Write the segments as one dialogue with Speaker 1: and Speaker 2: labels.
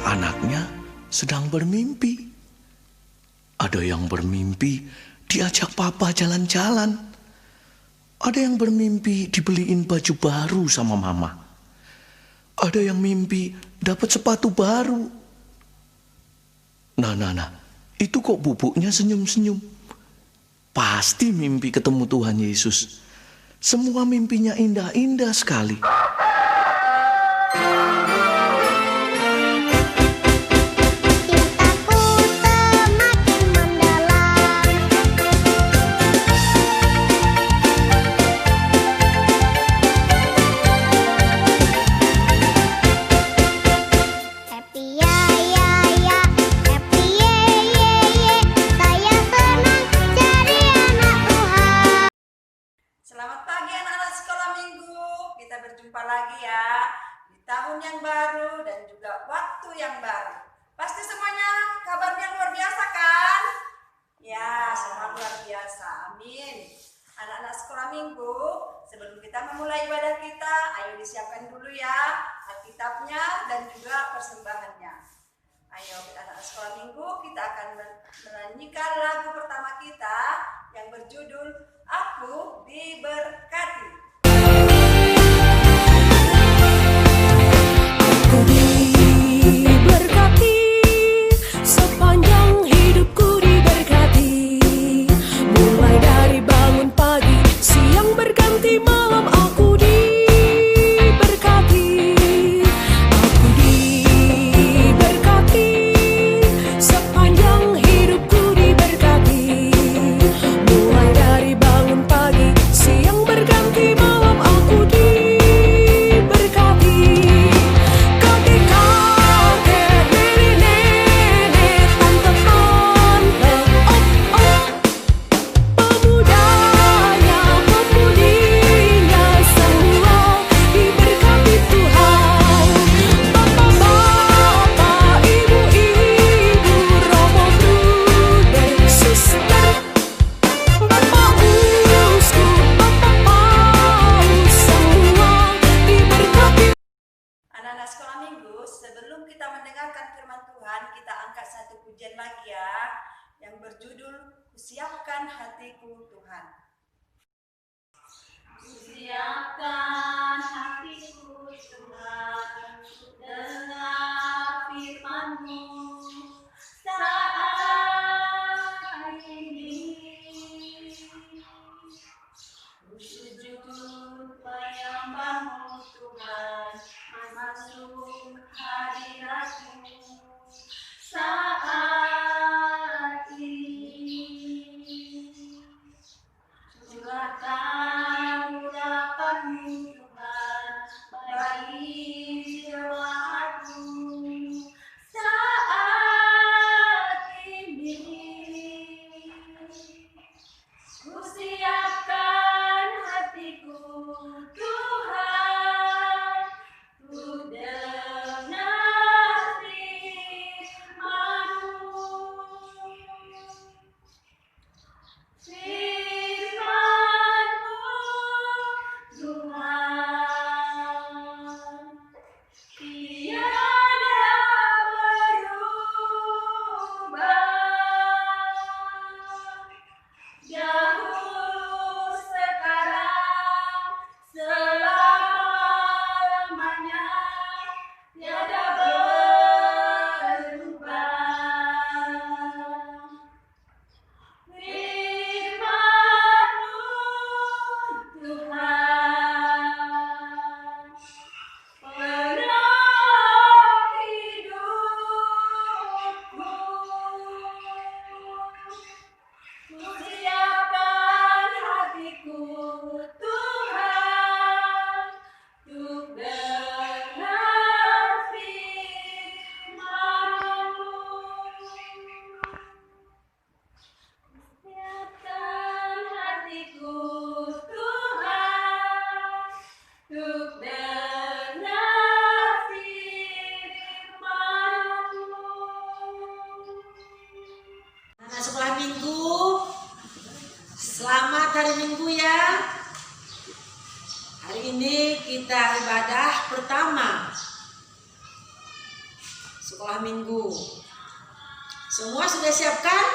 Speaker 1: anaknya sedang bermimpi. Ada yang bermimpi diajak papa jalan-jalan. Ada yang bermimpi dibeliin baju baru sama mama. Ada yang mimpi dapat sepatu baru. Nah, itu kok bubuknya senyum-senyum. Pasti mimpi ketemu Tuhan Yesus. Semua mimpinya indah-indah sekali.
Speaker 2: Selamat pagi anak-anak sekolah minggu. Kita berjumpa lagi ya di tahun yang baru dan juga waktu yang baru. Pasti semuanya kabarnya luar biasa kan? Ya, semua luar biasa. Amin. Anak-anak sekolah minggu, sebelum kita memulai ibadah kita, ayo disiapkan dulu ya Alkitabnya dan juga persembahannya. Ayo anak-anak sekolah minggu, kita akan menyanyikan lagu pertama kita yang berjudul Aku Diberkati.
Speaker 3: Aku diberkati, sepanjang hidupku diberkati. Mulai dari bangun pagi, siang berganti malam, aku diberkati. Aku diberkati, sepanjang hidupku diberkati. Mulai dari bangun pagi, siang berganti malam, aku diberkati. Kakek-kakek, nenek-nenek, tante-tante, om-om, pemudanya, pemudinya, semua diberkati Tuhan. Bapak-bapak, ibu-ibu, romo, bruder, suster, Bapak uskup, Bapak paus, semua diberkati.
Speaker 2: Anak-anak sekolah minggu, sebelum kita mendengarkan firman Tuhan, kita angkat satu pujian lagi ya, yang berjudul Kusiapkan Hatiku Tuhan. Kusiapkan hatiku Tuhan, dengar firman-Mu saat ini. Sujud menyembah-Mu Tuhan, masuk hadirat-Mu saat ini. Curahkan urapan-Mu Tuhan bagi jemaat-Mu saat ini. Kusiapkan hatiku Tuhan, ku dengar firman-Mu. Firman-Mu Tuhan, tiada berubah. Dahulu, sekarang, selama-lamanya, tiada berubah. Firman-Mu Tuhan, penolong hidupku. Kusiapkan hatiku Tuhan, untuk dengar firman-Mu. Kusiapkan hatiku Tuhan, untuk dengar firman-Mu.
Speaker 4: Anak sekolah minggu, selamat hari Minggu ya. Hari ini kita ibadah pertama. sekolah minggu. Semua sudah siapkan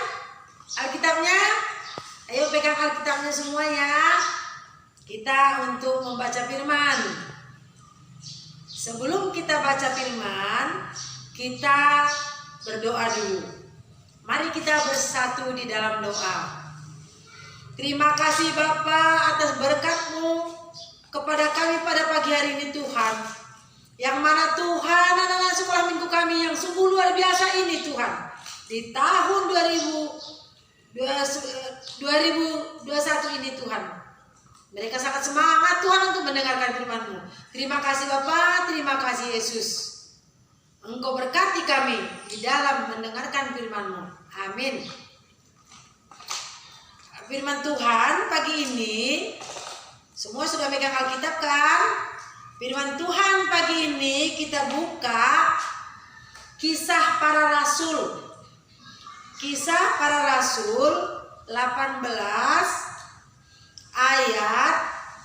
Speaker 4: Alkitabnya? Ayo pegang Alkitabnya semua ya. Kita untuk membaca firman. Sebelum kita baca firman, kita berdoa dulu. Mari kita bersatu di dalam doa. Terima kasih Bapa atas berkat-Mu kepada kami pada pagi hari ini Tuhan. Yang mana Tuhan anak-anak sekolah minggu kami yang sungguh luar biasa ini Tuhan. Di tahun 2021 ini Tuhan. Mereka sangat semangat Tuhan untuk mendengarkan firman-Mu. Terima kasih Bapa, terima kasih Yesus. Engkau berkati kami di dalam mendengarkan firman-Mu. Amin. Firman Tuhan pagi ini, semua sudah megang Alkitab kan? Firman Tuhan pagi ini kita buka Kisah Para Rasul. Kisah Para Rasul 18 ayat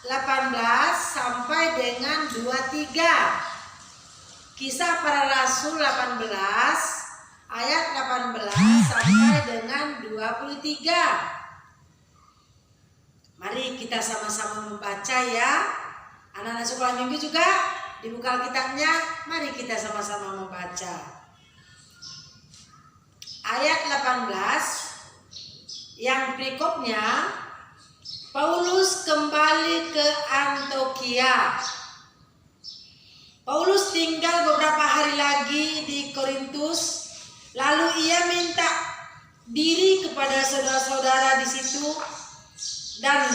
Speaker 4: 18 sampai dengan 23. Kisah Para Rasul 18 ayat 18 sampai dengan 23. Mari kita sama-sama membaca ya. Anak-anak sekolah minggu juga dibuka Alkitabnya. Mari kita sama-sama membaca. Ayat 18 yang berikutnya, Paulus kembali ke Antiokhia. Paulus tinggal beberapa hari lagi di Korintus, lalu ia minta diri kepada saudara-saudara di situ dan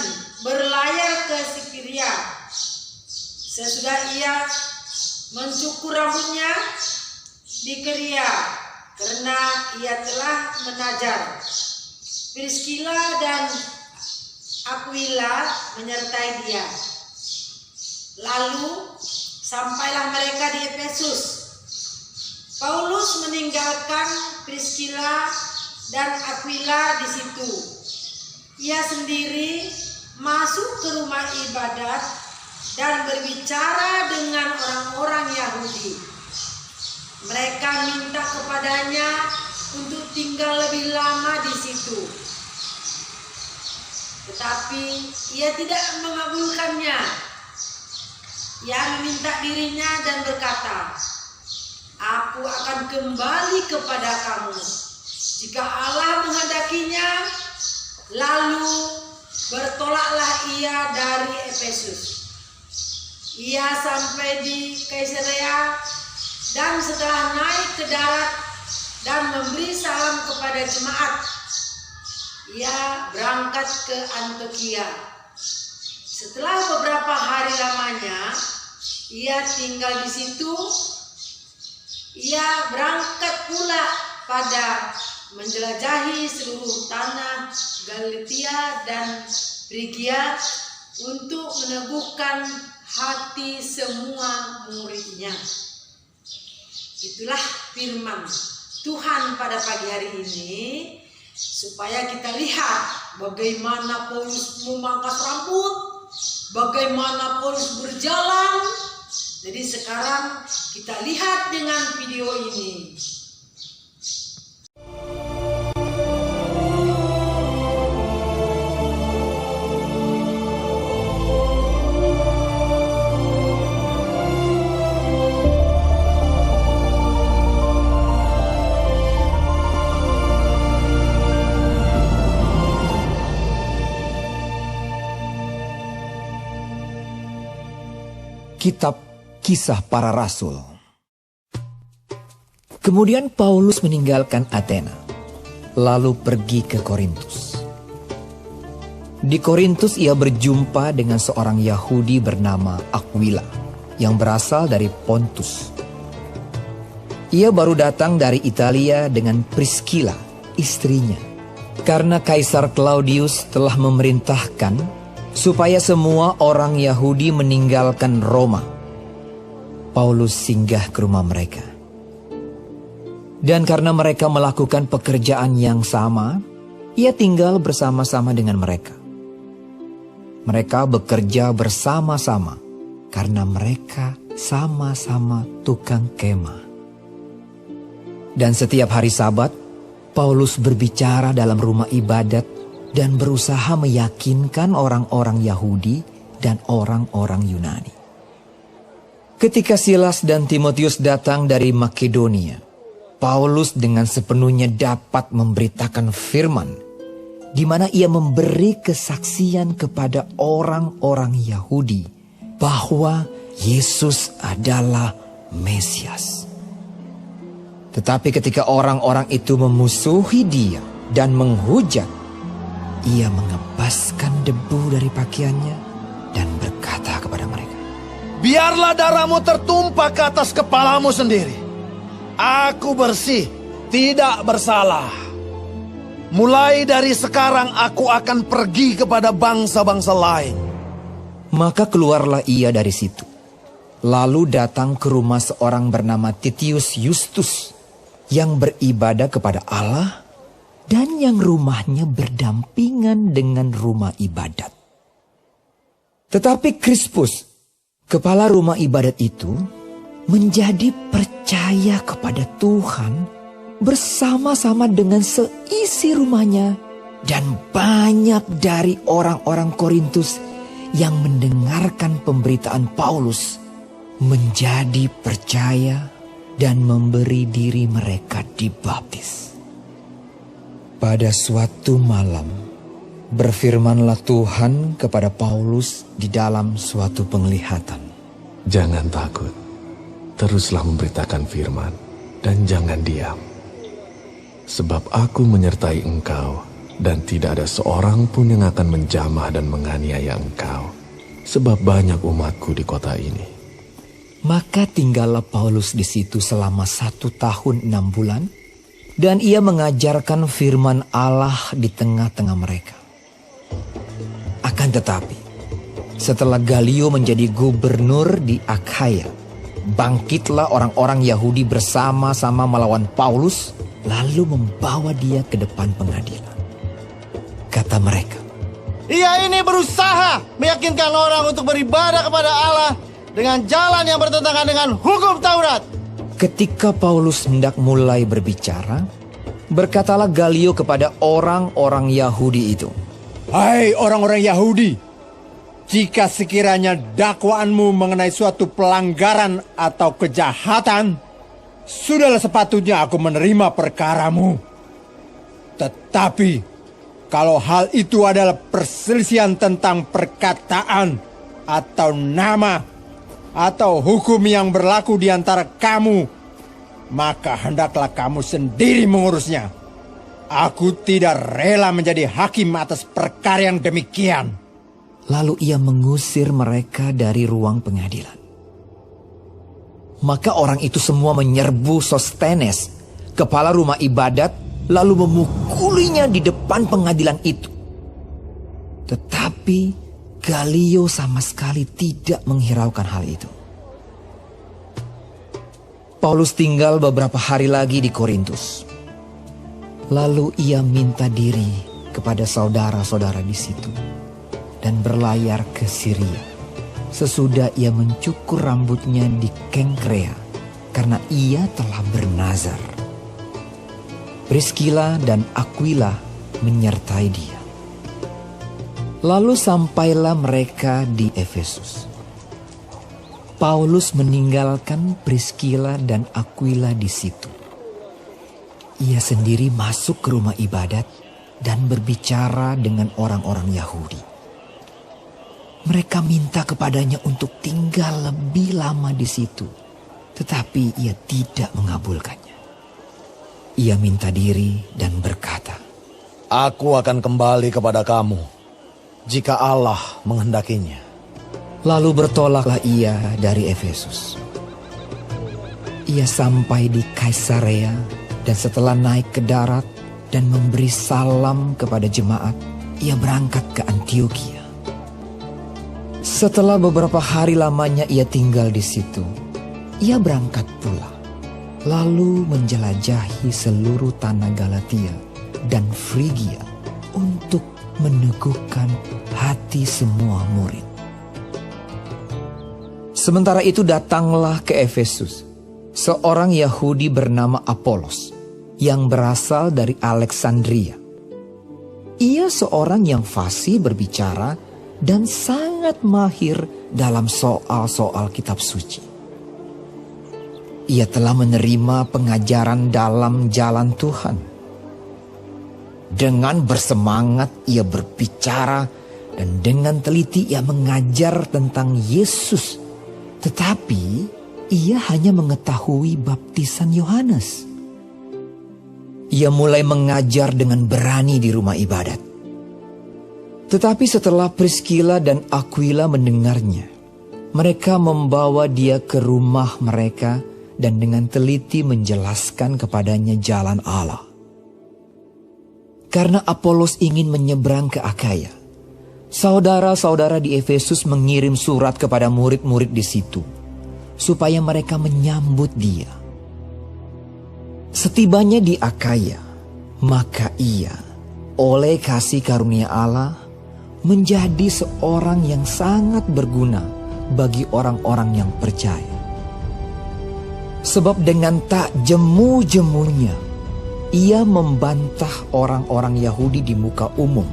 Speaker 4: berlayar ke Siria. Sesudah ia mencukur rambutnya di Keria, karena ia telah menajar. Priscilla dan Aquila menyertai dia. Lalu sampailah mereka di Efesus. Paulus meninggalkan Priscilla dan Aquila di situ. Ia sendiri masuk ke rumah ibadat dan berbicara dengan orang-orang Yahudi. Mereka minta kepadanya untuk tinggal lebih lama di situ. Tetapi ia tidak mengabulkannya. Ia meminta dirinya dan berkata, "Aku akan kembali kepada kamu jika Allah menghendakinya." Lalu bertolaklah ia dari Efesus. Ia sampai di Kaisarea dan setelah naik ke darat dan memberi salam kepada jemaat, ia berangkat ke Antiokhia. Setelah beberapa hari lamanya, ia tinggal di situ. Ia berangkat pula pada menjelajahi seluruh tanah Galatia dan Frigia untuk meneguhkan hati semua muridnya. Itulah firman Tuhan pada pagi hari ini, supaya kita lihat bagaimana Paulus memangkas rambut, bagaimana Paulus berjalan. Jadi sekarang kita lihat dengan video ini.
Speaker 5: Kitab Kisah Para Rasul. Kemudian Paulus meninggalkan Athena, lalu pergi ke Korintus. Di Korintus ia berjumpa dengan seorang Yahudi bernama Aquila yang berasal dari Pontus. Ia baru datang dari Italia dengan Priscilla, istrinya, karena Kaisar Claudius telah memerintahkan supaya semua orang Yahudi meninggalkan Roma. Paulus singgah ke rumah mereka. Dan karena mereka melakukan pekerjaan yang sama, ia tinggal bersama-sama dengan mereka. Mereka bekerja bersama-sama karena mereka sama-sama tukang kemah. Dan setiap hari Sabat, Paulus berbicara dalam rumah ibadat dan berusaha meyakinkan orang-orang Yahudi dan orang-orang Yunani. Ketika Silas dan Timotius datang dari Makedonia, Paulus dengan sepenuhnya dapat memberitakan firman, di mana ia memberi kesaksian kepada orang-orang Yahudi bahwa Yesus adalah Mesias. Tetapi ketika orang-orang itu memusuhi dia dan menghujat, ia mengebaskan debu dari pakaiannya dan berkata kepada mereka,
Speaker 1: Biarlah darahmu tertumpah ke atas kepalamu sendiri. Aku bersih, tidak bersalah. Mulai dari sekarang aku akan pergi kepada bangsa-bangsa lain.
Speaker 5: Maka keluarlah ia dari situ, lalu datang ke rumah seorang bernama Titius Justus, yang beribadah kepada Allah dan yang rumahnya berdampingan dengan rumah ibadat. Tetapi Krispus, kepala rumah ibadat itu, menjadi percaya kepada Tuhan bersama-sama dengan seisi rumahnya, dan banyak dari orang-orang Korintus yang mendengarkan pemberitaan Paulus menjadi percaya dan memberi diri mereka dibaptis. Pada suatu malam, berfirmanlah Tuhan kepada Paulus di dalam suatu penglihatan.
Speaker 6: Jangan takut, teruslah memberitakan firman dan jangan diam. Sebab aku menyertai engkau dan tidak ada seorang pun yang akan menjamah dan menganiaya engkau. Sebab banyak umatku di kota ini.
Speaker 5: Maka tinggallah Paulus di situ selama 1 tahun 6 bulan, dan ia mengajarkan firman Allah di tengah-tengah mereka. Akan tetapi, setelah Galio menjadi gubernur di Akhaya, bangkitlah orang-orang Yahudi bersama-sama melawan Paulus, lalu membawa dia ke depan pengadilan. Kata mereka,
Speaker 1: Ia ini berusaha meyakinkan orang untuk beribadah kepada Allah dengan jalan yang bertentangan dengan hukum Taurat.
Speaker 5: ketika Paulus hendak mulai berbicara, berkatalah Galio kepada orang-orang Yahudi itu,
Speaker 7: Hai orang-orang Yahudi, jika sekiranya dakwaanmu mengenai suatu pelanggaran atau kejahatan, sudahlah sepatutnya aku menerima perkaramu. Tetapi kalau hal itu adalah perselisihan tentang perkataan atau nama atau hukum yang berlaku di antara kamu, maka hendaklah kamu sendiri mengurusnya. Aku tidak rela menjadi hakim atas perkara yang demikian.
Speaker 5: lalu ia mengusir mereka dari ruang pengadilan. Maka orang itu semua menyerbu Sostenes, kepala rumah ibadat, lalu memukulinya di depan pengadilan itu. Tetapi Galio sama sekali tidak menghiraukan hal itu. Paulus tinggal beberapa hari lagi di Korintus. Lalu ia minta diri kepada saudara-saudara di situ dan berlayar ke Syria. Sesudah ia mencukur rambutnya di Kengkrea karena ia telah bernazar. Priskila dan Aquila menyertai dia. Lalu sampailah mereka di Efesus. Paulus meninggalkan Priskila dan Aquila di situ. Ia sendiri masuk ke rumah ibadat dan berbicara dengan orang-orang Yahudi. Mereka minta kepadanya untuk tinggal lebih lama di situ, tetapi ia tidak mengabulkannya. Ia minta diri dan berkata,
Speaker 8: Aku akan kembali kepada kamu jika Allah menghendakinya.
Speaker 5: Lalu bertolaklah ia dari Efesus. Ia sampai di Kaisarea dan setelah naik ke darat dan memberi salam kepada jemaat, ia berangkat ke Antiokhia. Setelah beberapa hari lamanya ia tinggal di situ, ia berangkat pula, lalu menjelajahi seluruh tanah Galatia dan Frigia untuk meneguhkan hati semua murid. Sementara itu datanglah ke Efesus seorang Yahudi bernama Apolos yang berasal dari Alexandria. Ia seorang yang fasih berbicara dan sangat mahir dalam soal-soal kitab suci. Ia telah menerima pengajaran dalam jalan Tuhan. Dengan bersemangat ia berbicara dan dengan teliti ia mengajar tentang Yesus. Tetapi ia hanya mengetahui baptisan Yohanes. Ia mulai mengajar dengan berani di rumah ibadat. Tetapi setelah Priscilla dan Aquila mendengarnya, mereka membawa dia ke rumah mereka dan dengan teliti menjelaskan kepadanya jalan Allah. Karena Apolos ingin menyeberang ke Akaya, saudara-saudara di Efesus mengirim surat kepada murid-murid di situ, supaya mereka menyambut dia. Setibanya di Akaya, maka ia, oleh kasih karunia Allah, menjadi seorang yang sangat berguna bagi orang-orang yang percaya. Sebab dengan tak jemu-jemunya, ia membantah orang-orang Yahudi di muka umum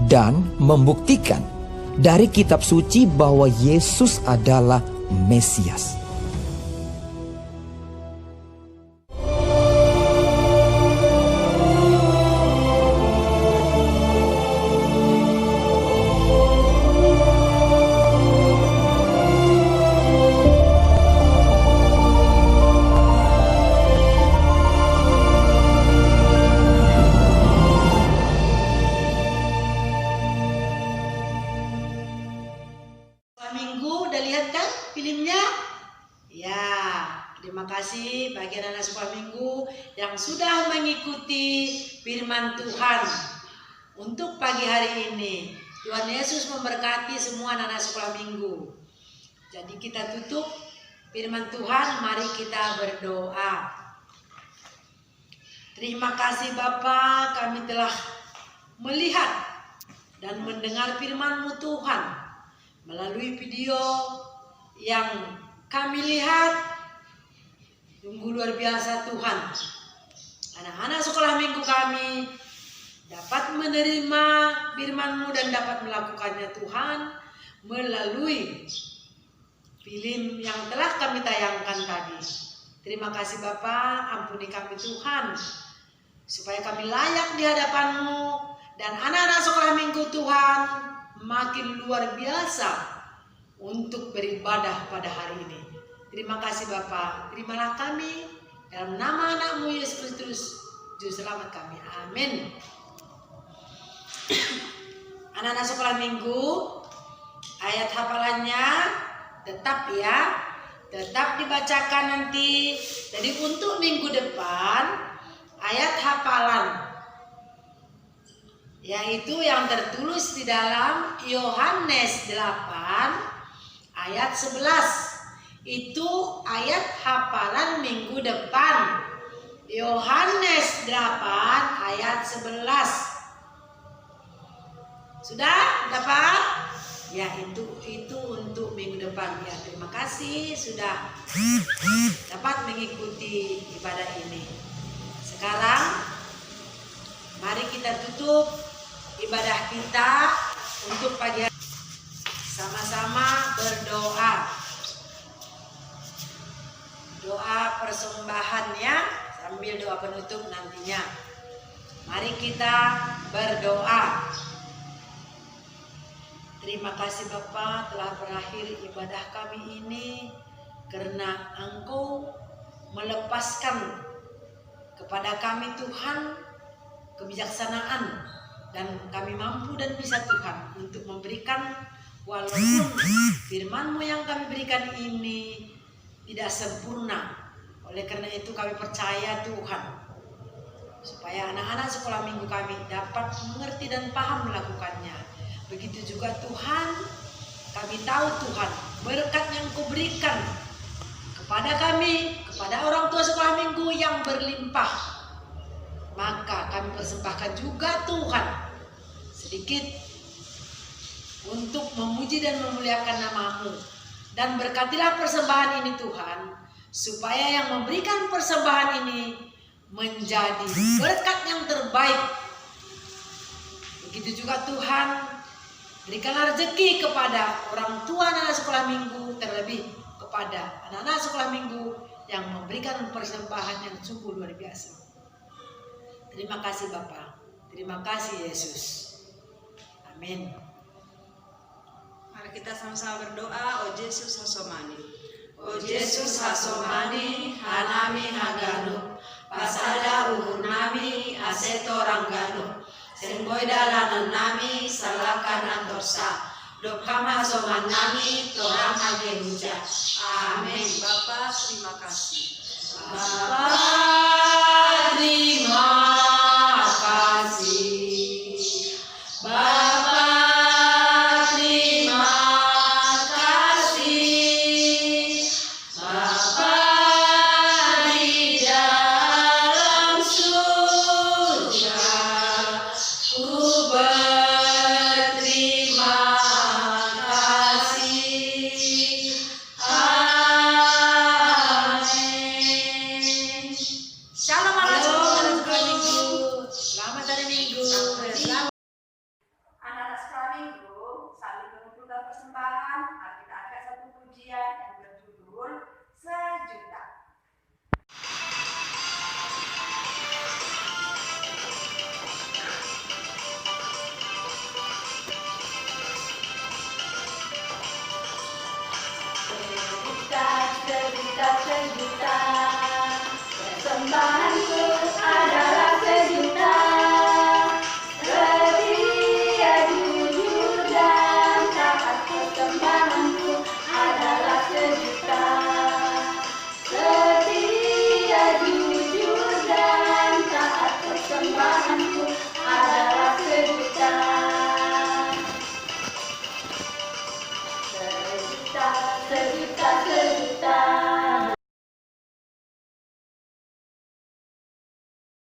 Speaker 5: dan membuktikan dari kitab suci bahwa Yesus adalah Mesias.
Speaker 4: Minggu udah lihat kan filmnya? Ya, terima kasih bagi anak-anak sekolah minggu yang sudah mengikuti firman Tuhan untuk pagi hari ini. Tuhan Yesus memberkati semua anak-anak sekolah minggu. Jadi kita tutup firman Tuhan, mari kita berdoa. Terima kasih Bapa, kami telah melihat dan mendengar firman-Mu Tuhan melalui video yang kami lihat. Sungguh luar biasa Tuhan. Anak-anak sekolah minggu kami dapat menerima firman-Mu dan dapat melakukannya Tuhan melalui film yang telah kami tayangkan tadi. Terima kasih Bapa, ampuni kami Tuhan, supaya kami layak di hadapan-Mu dan anak-anak sekolah minggu Tuhan makin luar biasa untuk beribadah pada hari ini. Terima kasih Bapa, terimalah kami dalam nama anak-Mu Yesus Kristus, Juru Selamat kami. Amin. Anak-anak sekolah minggu, ayat hafalannya tetap dibacakan nanti. Jadi untuk minggu depan ayat hafalan yaitu yang tertulis di dalam Yohanes 8 ayat 11. Itu ayat hafalan minggu depan. Yohanes 8 ayat 11. Sudah dapat? Ya, itu untuk minggu depan. Ya, terima kasih sudah dapat mengikuti ibadah ini. Sekarang mari kita tutup ibadah kita untuk pagi hari. Sama-sama berdoa. Doa persembahannya sambil doa penutup nantinya. Mari kita berdoa. Terima kasih Bapa, telah berakhir ibadah kami ini karena Engkau melepaskan kepada kami Tuhan kebijaksanaan dan kami mampu dan bisa Tuhan untuk memberikan, walaupun firman-Mu yang kami berikan ini tidak sempurna. Oleh karena itu kami percaya Tuhan, supaya anak-anak sekolah minggu kami dapat mengerti dan paham melakukannya. Begitu juga Tuhan, kami tahu Tuhan berkat yang Kau berikan kepada kami, kepada orang tua sekolah minggu yang berlimpah, maka kami persembahkan juga Tuhan sedikit untuk memuji dan memuliakan nama-Mu. Dan berkatilah persembahan ini Tuhan, supaya yang memberikan persembahan ini menjadi berkat yang terbaik. Begitu juga Tuhan, berikanlah rezeki kepada orang tua anak-anak sekolah minggu, terlebih kepada anak-anak sekolah minggu yang memberikan persembahan yang sungguh luar biasa. Terima kasih Bapa, terima kasih Yesus. Amin.
Speaker 2: Mari kita sama-sama berdoa. O Yesus hasomani, O Yesus hasomani, hanami hagano, pasada uhur nami, aseto ranggano, semboy dalanan nami, salakan antorsa, dokhama soman nami, torang hagenuja. Amin. Bapa, terima kasih. Bapa, terima kasih. Bapa, terima kasih. Bapa di dalam surga, ku berterima kasih. Amin. Shalom anak-anak sekolah minggu.
Speaker 4: Selamat hari Minggu.
Speaker 2: Anak-anak sekolah minggu saling mengumpulkan persembahan. Mari kita angkat satu pujian yang berjudul Sejuta. Sejuta, sejuta, persembahanku adalah sejuta. Setia, jujur, dan taat, persembahanku adalah sejuta. Setia, jujur, dan taat, persembahanku adalah sejuta. Sejuta, sejuta.